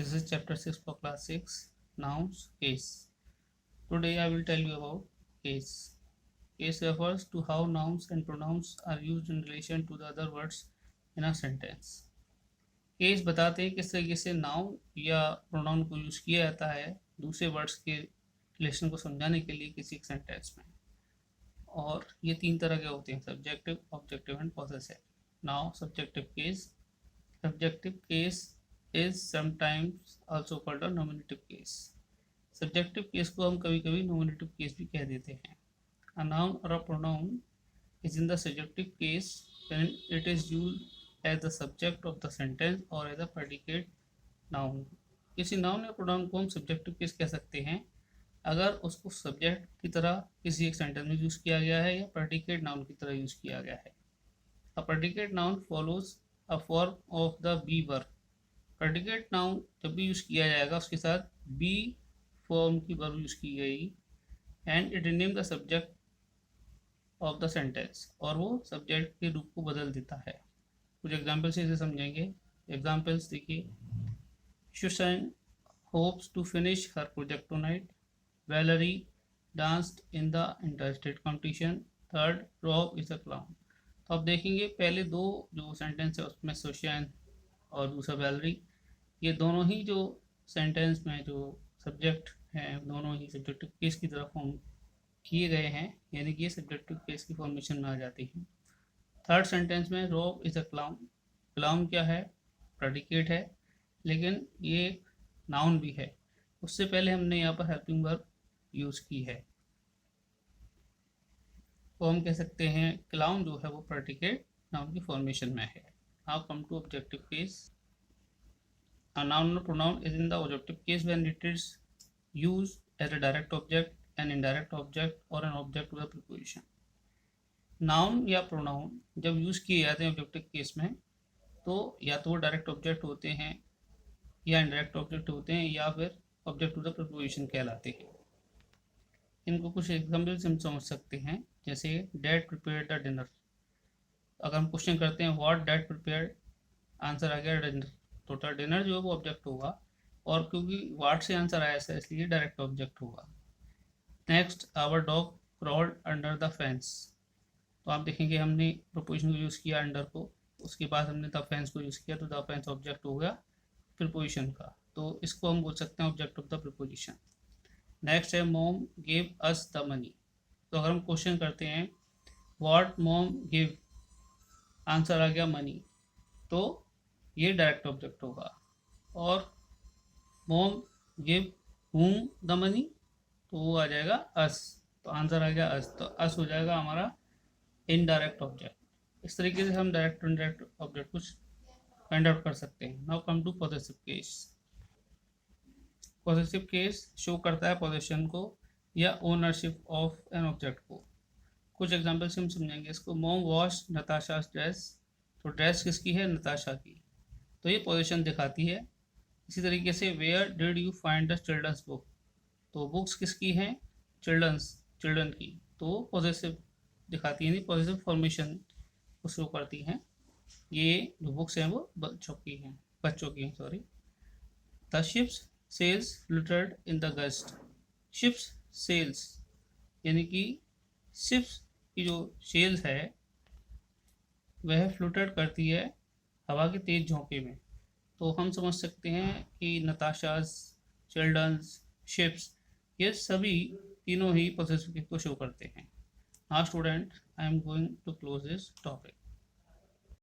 This is chapter 6 for class 6, nouns, case. Today I will tell you about case. Case refers to how nouns and pronouns are used in relation to the other words in a sentence. Case बताते हैं किस तरीके से noun या pronoun को use किया जाता है दूसरे वर्ड्स के रिलेशन को समझाने के लिए किसी एक सेंटेंस में। और ये तीन तरह के होते हैं, subjective, objective and possessive. Now subjective case is sometimes also called a nominative case. Subjective case को हम कभी कभी nominative case भी कह देते हैं. A noun or a pronoun is in the subjective case when it is used as the subject of the sentence or as a predicate noun. किसी noun या pronoun को हम subjective case कह सकते हैं अगर उसको subject की तरह किसी एक sentence में यूज़ किया गया है या predicate noun की तरह यूज़ किया गया है. A predicate noun follows a form of the be verb. Predicate noun जब भी यूज़ किया जाएगा उसके साथ बी फॉर्म की वर्ब यूज़ की गई and it name the subject of the sentence, और वो सब्जेक्ट के रूप को बदल देता है. कुछ एग्जांपल से इसे समझेंगे. एग्जांपल्स देखिए. Susan hopes to finish her project tonight. Valerie danced in the inter state competition. Third, Rob is a clown. तो आप देखेंगे पहले दो जो सेंटेंस है उसमें सुशन और दूसरा वैलरी, ये दोनों ही जो सेंटेंस में जो सब्जेक्ट हैं दोनों ही सब्जेक्टिव केस की तरह फॉर्म किए गए हैं, यानी कि ये सब्जेक्टिव केस की फॉर्मेशन में आ जाती हैं. थर्ड सेंटेंस में Rob is a clown. Clown क्या है? प्रेडिकेट है, लेकिन ये एक नाउन भी है. उससे पहले हमने यहाँ पर हेल्पिंग वर्ब यूज़ की है, तो हम कह सकते हैं क्लाउन जो है वो प्रेडिकेट नाउन की फॉर्मेशन में है. Now come to objective case. A noun or pronoun is in the objective case when it is used as a direct object, an indirect object or an object with a preposition. Noun या pronoun जब use किए जाते हैं objective case में तो या तो वो डायरेक्ट ऑब्जेक्ट होते हैं या इनडायरेक्ट ऑब्जेक्ट होते हैं या फिर ऑब्जेक्ट विद अ प्रीपोजिशन कहलाते हैं. इनको कुछ एग्जाम्पल से हम समझ सकते हैं, जैसे डैड प्रिपेयर्ड द डिनर. अगर हम क्वेश्चन करते हैं व्हाट डैड प्रिपेयर्ड, आंसर आ गया डिनर, तो डिनर जो है वो ऑब्जेक्ट होगा, और क्योंकि व्हाट से आंसर आया है इसलिए डायरेक्ट ऑब्जेक्ट होगा. Next, our dog crawled under the fence. तो आप देखेंगे हमने प्रीपोजिशन को यूज़ किया अंडर को, उसके बाद हमने द फेंस को यूज़ किया, तो द फेंस ऑब्जेक्ट हो गया प्रीपोजिशन का, तो इसको हम बोल सकते हैं object of the preposition. Next है mom give us the money. तो अगर हम क्वेश्चन करते हैं व्हाट मॉम गिव, आंसर आ गया मनी, तो ये डायरेक्ट ऑब्जेक्ट होगा. और mom give whom the money, तो वो आ जाएगा अस, तो आंसर आ गया अस, तो अस हो जाएगा हमारा इनडायरेक्ट ऑब्जेक्ट. इस तरीके से हम डायरेक्ट और इनडायरेक्ट ऑब्जेक्ट कुछ फाइंड आउट कर सकते हैं. Now come to possessive case. Possessive case show करता है पोजीशन को या ओनरशिप ऑफ एन ऑब्जेक्ट को. कुछ एग्जाम्पल से हम समझेंगे इसको. Mom wash Natasha's dress. तो ड्रेस किसकी है? नताशा की, तो ये पोजीशन दिखाती है. इसी तरीके से where did you find the children's book. तो बुक्स किसकी हैं? चिल्ड्रन की, तो पॉजिटिव दिखाती है, पॉजिटिव फॉर्मेशन को शो करती हैं. ये जो बुक्स हैं वो बच्चों की हैं sorry. The ship's sails fluttered in the gust. Ship's sails यानी कि शिप्स की जो सेल्स है वह फ्लूटेड करती है हवा के तेज झोंके में. तो हम समझ सकते हैं कि नताशास, चिल्ड्रंस, शिप्स, ये सभी तीनों ही पॉसेसिव को शो करते हैं. Now student, I am going to close this topic.